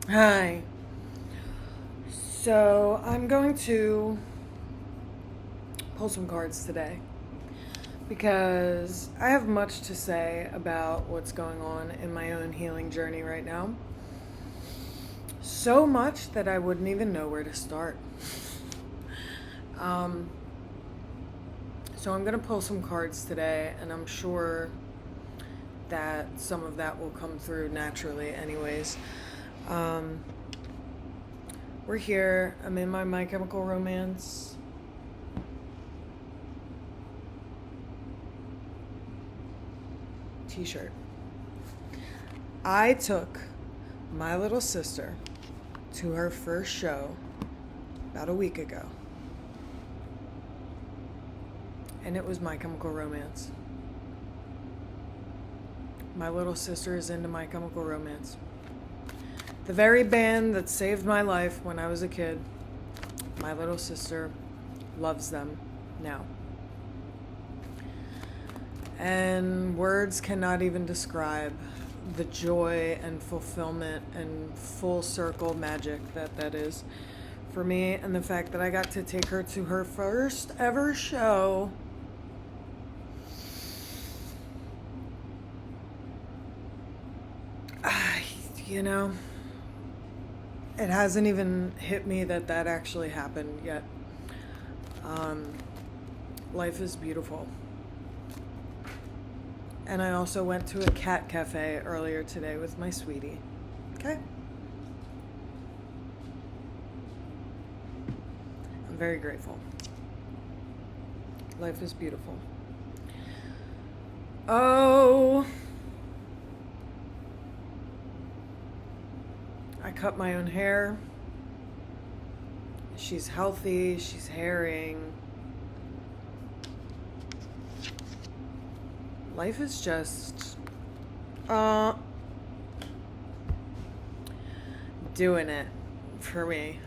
Hi. So I'm going to pull some cards today because I have much to say about what's going on in my own healing journey right now. So much that I wouldn't even know where to start. Um, so I'm going to pull some cards today, and I'm sure that some of that will come through naturally, anyways. Um, we're here. I'm in My Chemical Romance t-shirt. I took my little sister to her first show about a week ago. And it was My Chemical Romance. My little sister is into My Chemical Romance. The very band that saved my life when I was a kid. My little sister loves them now. And words cannot even describe the joy and fulfillment and full circle magic that is for me, and the fact that I got to take her to her first ever show. You know, it hasn't even hit me that actually happened yet. Life is beautiful. And I also went to a cat cafe earlier today with my sweetie. Okay? I'm very grateful. Life is beautiful. Oh, I cut my own hair. She's healthy. She's herring. Life is just doing it for me.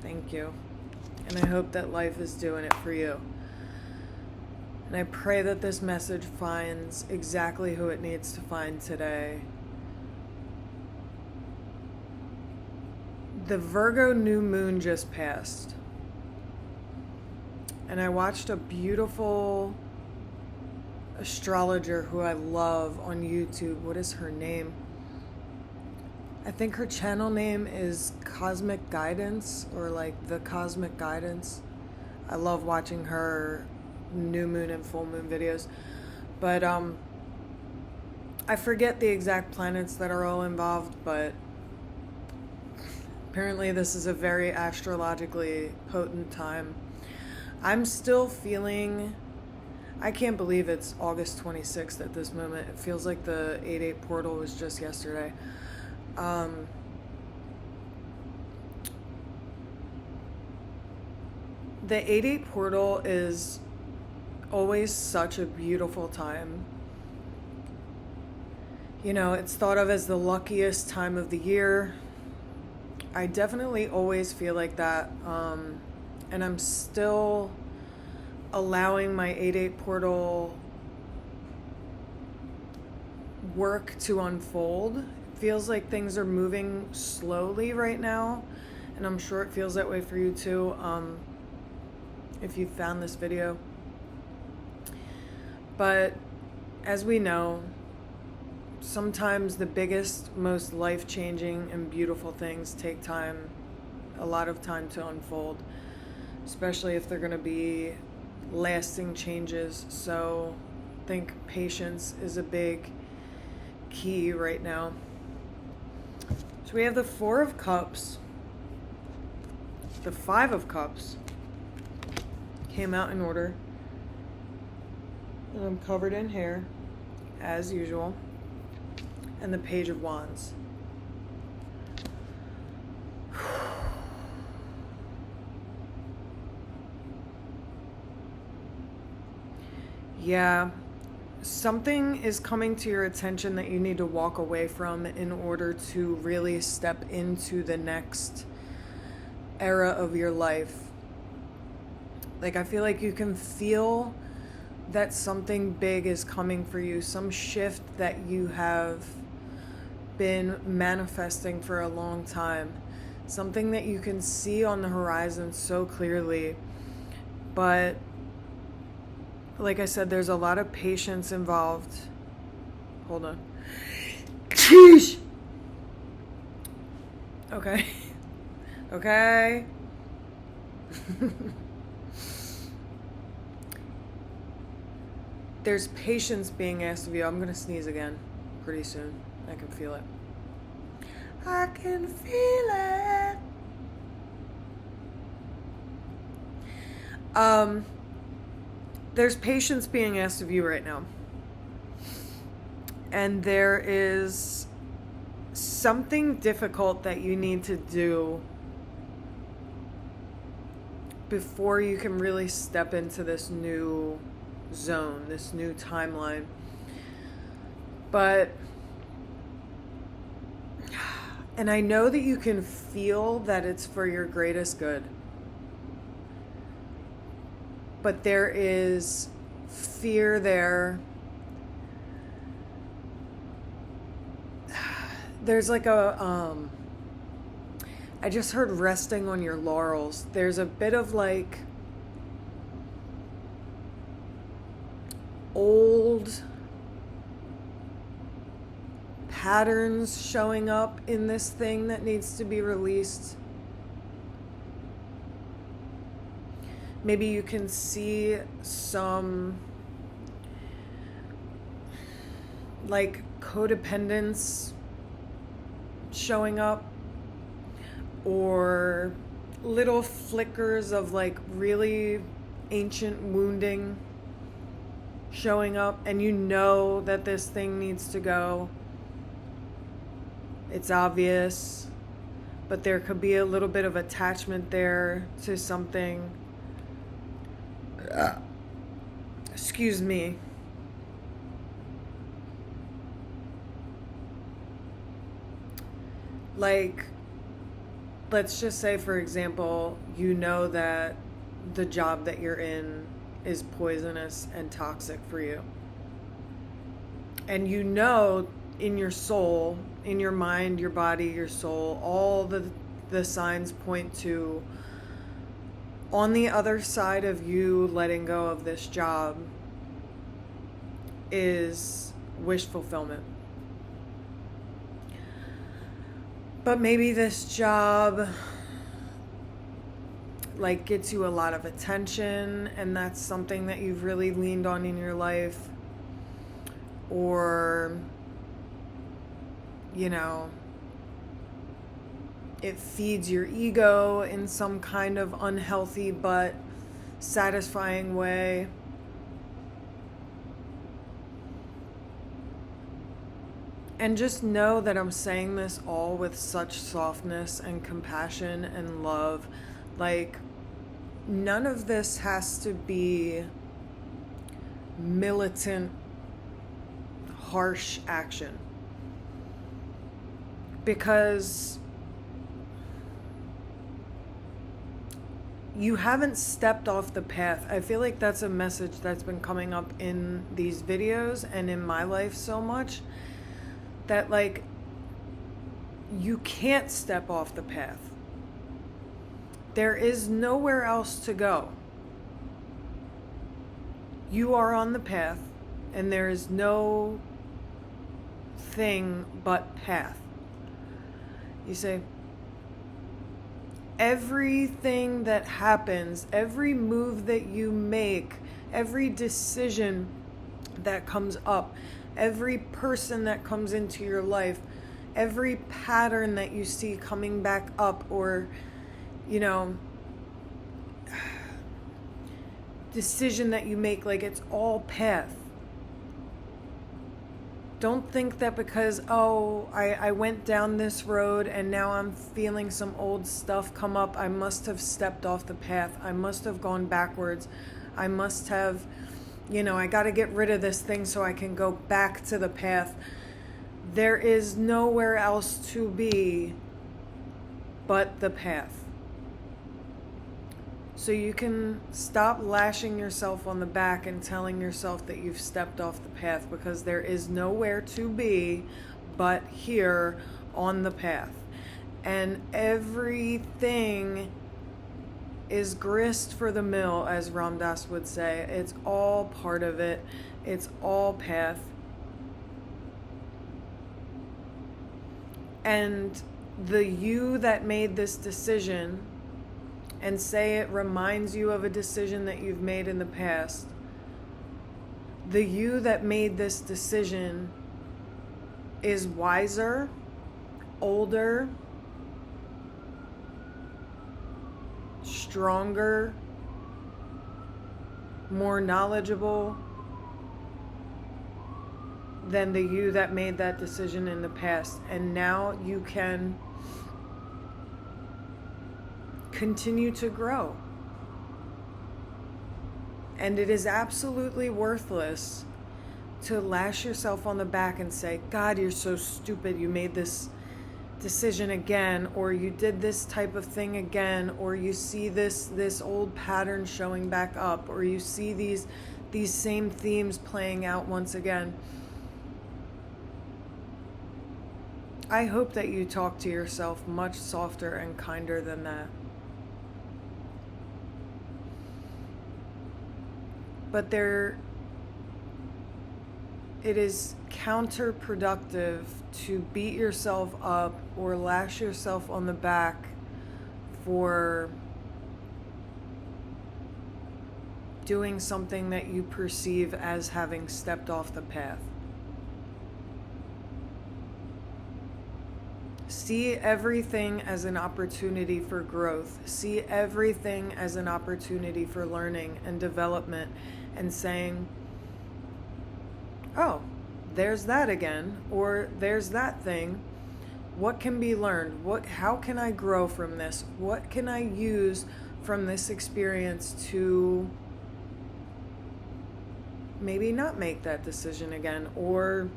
Thank you. And I hope that life is doing it for you. And I pray that this message finds exactly who it needs to find today. The Virgo new moon just passed. And I watched a beautiful astrologer who I love on YouTube. What is her name? I think her channel name is Cosmic Guidance, or like The Cosmic Guidance. I love watching her new moon and full moon videos. But I forget the exact planets that are all involved, but apparently this is a very astrologically potent time. I'm still feeling, I can't believe it's August 26th at this moment. It feels like the 8/8 portal was just yesterday. The 8/8 portal is always such a beautiful time. You know, it's thought of as the luckiest time of the year. I definitely always feel like that. And I'm still allowing my 8/8 portal work to unfold. It feels like things are moving slowly right now, and I'm sure it feels that way for you too, if you found this video. But as we know, sometimes the biggest, most life-changing and beautiful things take time, a lot of time to unfold, especially if they're going to be lasting changes. So I think patience is a big key right now. So we have the Four of Cups. The Five of Cups came out in order. And I'm covered in hair, as usual. And the Page of Wands. Yeah, something is coming to your attention that you need to walk away from in order to really step into the next era of your life. Like, I feel like you can feel that something big is coming for you, some shift that you have been manifesting for a long time. Something that you can see on the horizon so clearly. But like I said, there's a lot of patience involved. Hold on. Sheesh. Okay. Okay. There's patience being asked of you. I'm gonna sneeze again pretty soon. I can feel it. I can feel it. There's patience being asked of you right now. And there is something difficult that you need to do before you can really step into this new zone, this new timeline. And I know that you can feel that it's for your greatest good. But there is fear there. There's like I just heard resting on your laurels. There's a bit of like old patterns showing up in this thing that needs to be released. Maybe you can see some like codependence showing up, or little flickers of like really ancient wounding showing up, and you know that this thing needs to go. It's obvious, but there could be a little bit of attachment there to something. Excuse me. Like, let's just say, for example, you know that the job that you're in is poisonous and toxic for you. And you know in your soul, in your mind, your body, your soul, all the signs point to, on the other side of you letting go of this job is wish fulfillment. But maybe this job like gets you a lot of attention, and that's something that you've really leaned on in your life. Or, you know, it feeds your ego in some kind of unhealthy but satisfying way. And just know that I'm saying this all with such softness and compassion and love. Like, none of this has to be militant, harsh action. Because you haven't stepped off the path. I feel like that's a message that's been coming up in these videos and in my life so much. That, like, you can't step off the path. There is nowhere else to go. You are on the path, and there is no thing but path. You say, everything that happens, every move that you make, every decision that comes up, every person that comes into your life, every pattern that you see coming back up, or, you know, decision that you make, like, it's all path. Don't think that because, I went down this road and now I'm feeling some old stuff come up, I must have stepped off the path. I must have gone backwards. I must have, I got to get rid of this thing so I can go back to the path. There is nowhere else to be but the path. So you can stop lashing yourself on the back and telling yourself that you've stepped off the path, because there is nowhere to be but here on the path. And everything is grist for the mill, as Ram Dass would say. It's all part of it. It's all path. And the you that made this decision, and say it reminds you of a decision that you've made in the past, the you that made this decision is wiser, older, stronger, more knowledgeable than the you that made that decision in the past. And now you can continue to grow. And it is absolutely worthless to lash yourself on the back and say, God, you're so stupid, you made this decision again, or you did this type of thing again, or you see this old pattern showing back up, or you see these same themes playing out once again. I hope that you talk to yourself much softer and kinder than that. But it is counterproductive to beat yourself up or lash yourself on the back for doing something that you perceive as having stepped off the path. See everything as an opportunity for growth. See everything as an opportunity for learning and development, and saying, oh, there's that again, or there's that thing. What can be learned? How can I grow from this? What can I use from this experience to maybe not make that decision again, or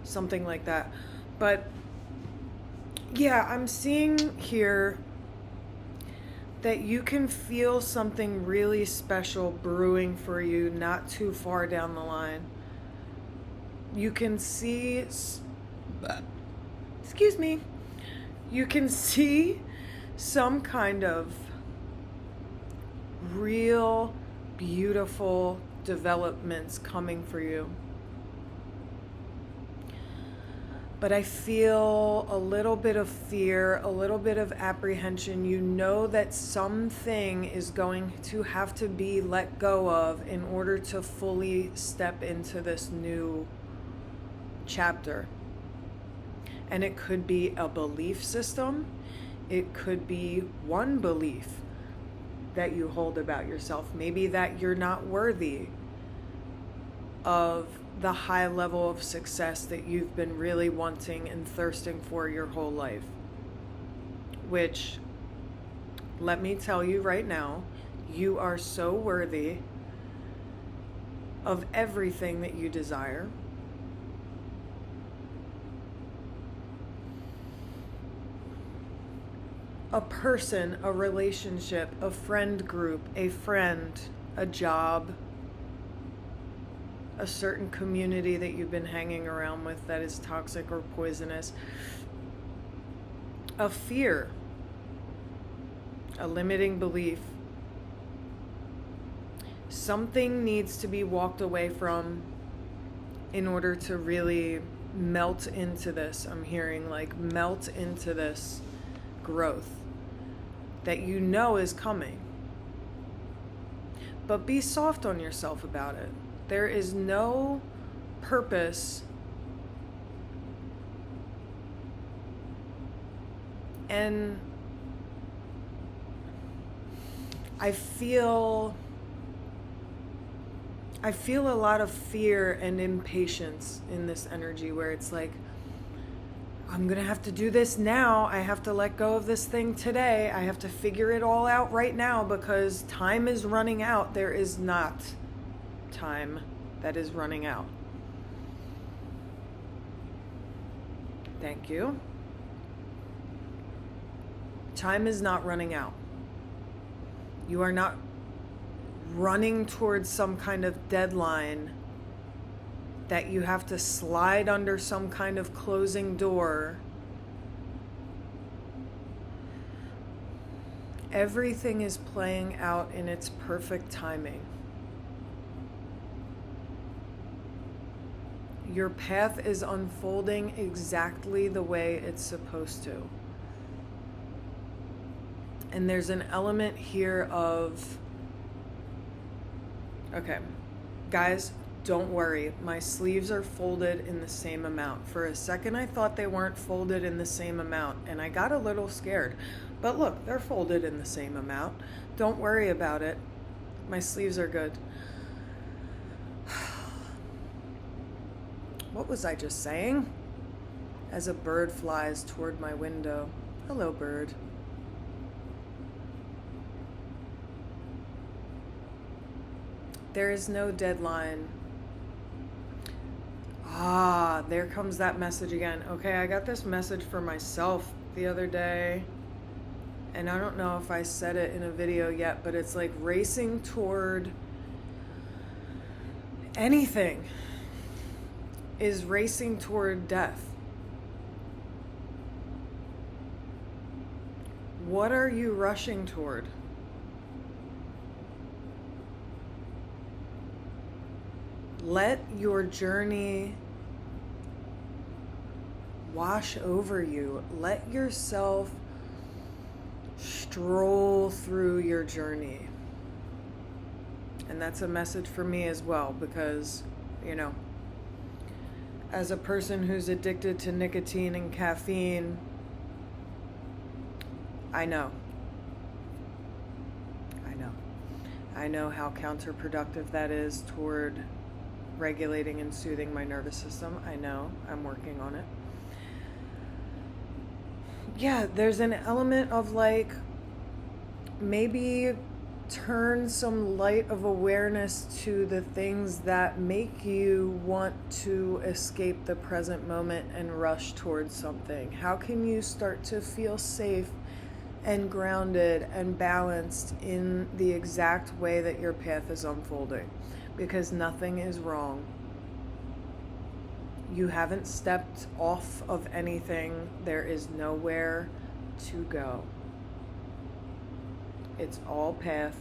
something like that. But yeah, I'm seeing here that you can feel something really special brewing for you not too far down the line. You can see, excuse me, you can see some kind of real beautiful developments coming for you. But I feel a little bit of fear, a little bit of apprehension. You know that something is going to have to be let go of in order to fully step into this new chapter. And it could be a belief system. It could be one belief that you hold about yourself. Maybe that you're not worthy of the high level of success that you've been really wanting and thirsting for your whole life. Which, let me tell you right now, you are so worthy of everything that you desire. A person, a relationship, a friend group, a friend, a job, a certain community that you've been hanging around with that is toxic or poisonous, a fear, a limiting belief. Something needs to be walked away from in order to really melt into this. I'm hearing like melt into this growth that you know is coming. But be soft on yourself about it. There is no purpose and I feel a lot of fear and impatience in this energy where it's like, I'm going to have to do this now. I have to let go of this thing today. I have to figure it all out right now because time is running out. There is not time that is running out. Thank you. Time is not running out. You are not running towards some kind of deadline that you have to slide under some kind of closing door. Everything is playing out in its perfect timing. Your path is unfolding exactly the way it's supposed to. And there's an element here of, okay, guys, don't worry. My sleeves are folded in the same amount. For a second, I thought they weren't folded in the same amount, and I got a little scared. But look, they're folded in the same amount. Don't worry about it. My sleeves are good. What was I just saying? As a bird flies toward my window. Hello, bird. There is no deadline. Ah, there comes that message again. Okay, I got this message for myself the other day. And I don't know if I said it in a video yet, but it's like racing toward anything is racing toward death. What are you rushing toward? Let your journey wash over you. Let yourself stroll through your journey. And that's a message for me as well, because, you know, as a person who's addicted to nicotine and caffeine, I know how counterproductive that is toward regulating and soothing my nervous system. I know, I'm working on it. Yeah, there's an element of like, maybe turn some light of awareness to the things that make you want to escape the present moment and rush towards something. How can you start to feel safe and grounded and balanced in the exact way that your path is unfolding? Because nothing is wrong. You haven't stepped off of anything. There is nowhere to go. It's all path,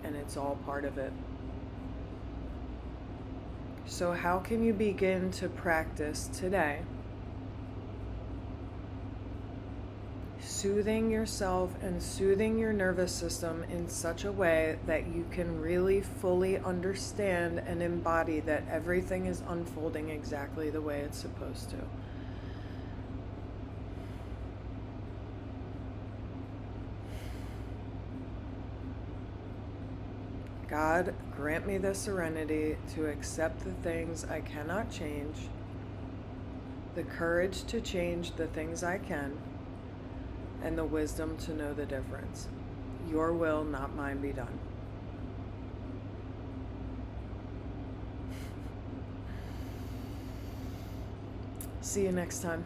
and it's all part of it. So how can you begin to practice today soothing yourself and soothing your nervous system in such a way that you can really fully understand and embody that everything is unfolding exactly the way it's supposed to? God, grant me the serenity to accept the things I cannot change, the courage to change the things I can, and the wisdom to know the difference. Your will, not mine, be done. See you next time.